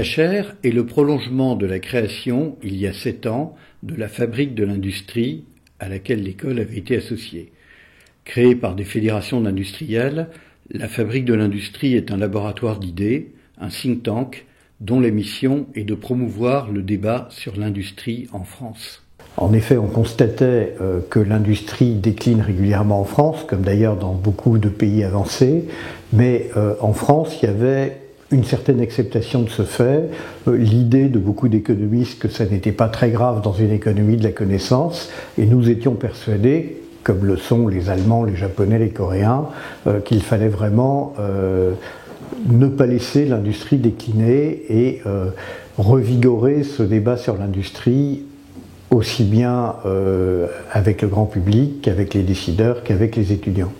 Chaire est le prolongement de la création, il y a 7 ans, de la Fabrique de l'Industrie à laquelle l'école avait été associée. Créée par des fédérations d'industriels, la Fabrique de l'Industrie est un laboratoire d'idées, un think tank, dont la mission est de promouvoir le débat sur l'industrie en France. En effet, on constatait que l'industrie décline régulièrement en France, comme d'ailleurs dans beaucoup de pays avancés, mais en France, il y avait une certaine acceptation de ce fait, l'idée de beaucoup d'économistes que ça n'était pas très grave dans une économie de la connaissance, et nous étions persuadés, comme le sont les Allemands, les Japonais, les Coréens, qu'il fallait vraiment ne pas laisser l'industrie décliner et revigorer ce débat sur l'industrie aussi bien avec le grand public qu'avec les décideurs, qu'avec les étudiants.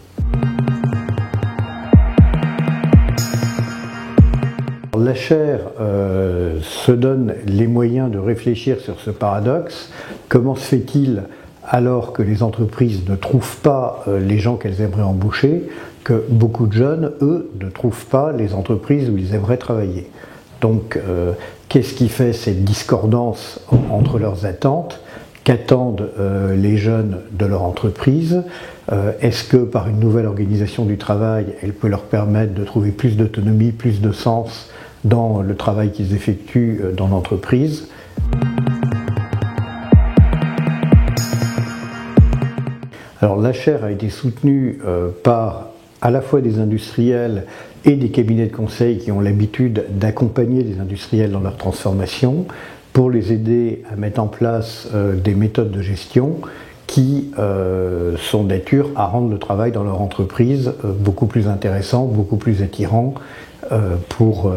La chaire se donne les moyens de réfléchir sur ce paradoxe. Comment se fait-il, alors que les entreprises ne trouvent pas les gens qu'elles aimeraient embaucher, que beaucoup de jeunes, eux, ne trouvent pas les entreprises où ils aimeraient travailler? Donc, qu'est-ce qui fait cette discordance entre leurs attentes? Qu'attendent les jeunes de leur entreprise? Est-ce que par une nouvelle organisation du travail, elle peut leur permettre de trouver plus d'autonomie, plus de sens dans le travail qu'ils effectuent dans l'entreprise? Alors la chaire a été soutenue par à la fois des industriels et des cabinets de conseil qui ont l'habitude d'accompagner les industriels dans leur transformation pour les aider à mettre en place des méthodes de gestion qui sont de nature à rendre le travail dans leur entreprise beaucoup plus intéressant, beaucoup plus attirant pour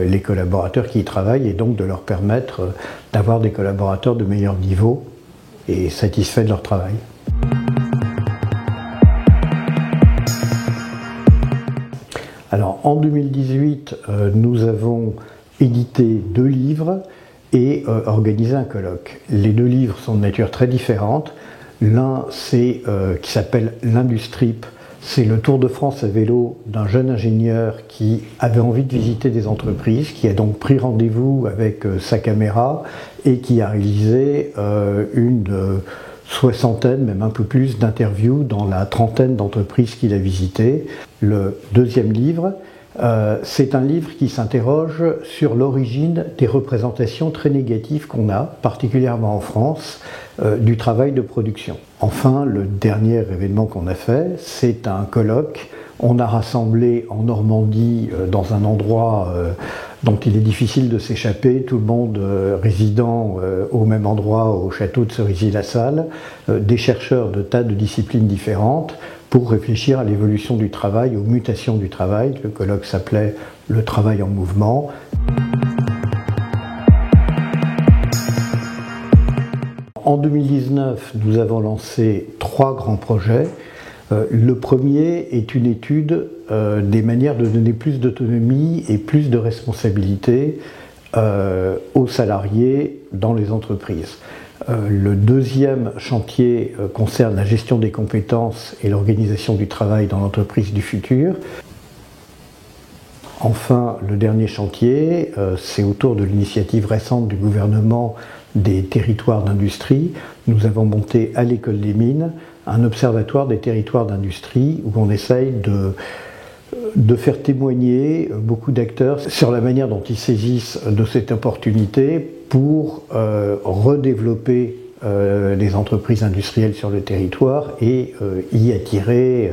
les collaborateurs qui y travaillent, et donc de leur permettre d'avoir des collaborateurs de meilleur niveau et satisfaits de leur travail. Alors en 2018, nous avons édité 2 livres et organisé un colloque. Les 2 livres sont de nature très différente. L'un, qui s'appelle l'Industrip, c'est le tour de France à vélo d'un jeune ingénieur qui avait envie de visiter des entreprises, qui a donc pris rendez-vous avec sa caméra et qui a réalisé une soixantaine, même un peu plus, d'interviews dans la trentaine d'entreprises qu'il a visitées. Le 2e livre, c'est un livre qui s'interroge sur l'origine des représentations très négatives qu'on a, particulièrement en France, du travail de production. Enfin, le dernier événement qu'on a fait, c'est un colloque. On a rassemblé en Normandie, dans un endroit dont il est difficile de s'échapper, tout le monde résidant au même endroit, au château de Cerisy-la-Salle, des chercheurs de tas de disciplines différentes, pour réfléchir à l'évolution du travail, aux mutations du travail. Le colloque s'appelait « Le travail en mouvement ». En 2019, nous avons lancé 3 grands projets. Le premier est une étude des manières de donner plus d'autonomie et plus de responsabilité aux salariés dans les entreprises. Le 2e chantier concerne la gestion des compétences et l'organisation du travail dans l'entreprise du futur. Enfin, le dernier chantier, c'est autour de l'initiative récente du gouvernement des territoires d'industrie. Nous avons monté à l'École des Mines un observatoire des territoires d'industrie où on essaye de faire témoigner beaucoup d'acteurs sur la manière dont ils saisissent de cette opportunité pour redévelopper les entreprises industrielles sur le territoire et y attirer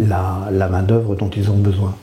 la main-d'œuvre dont ils ont besoin.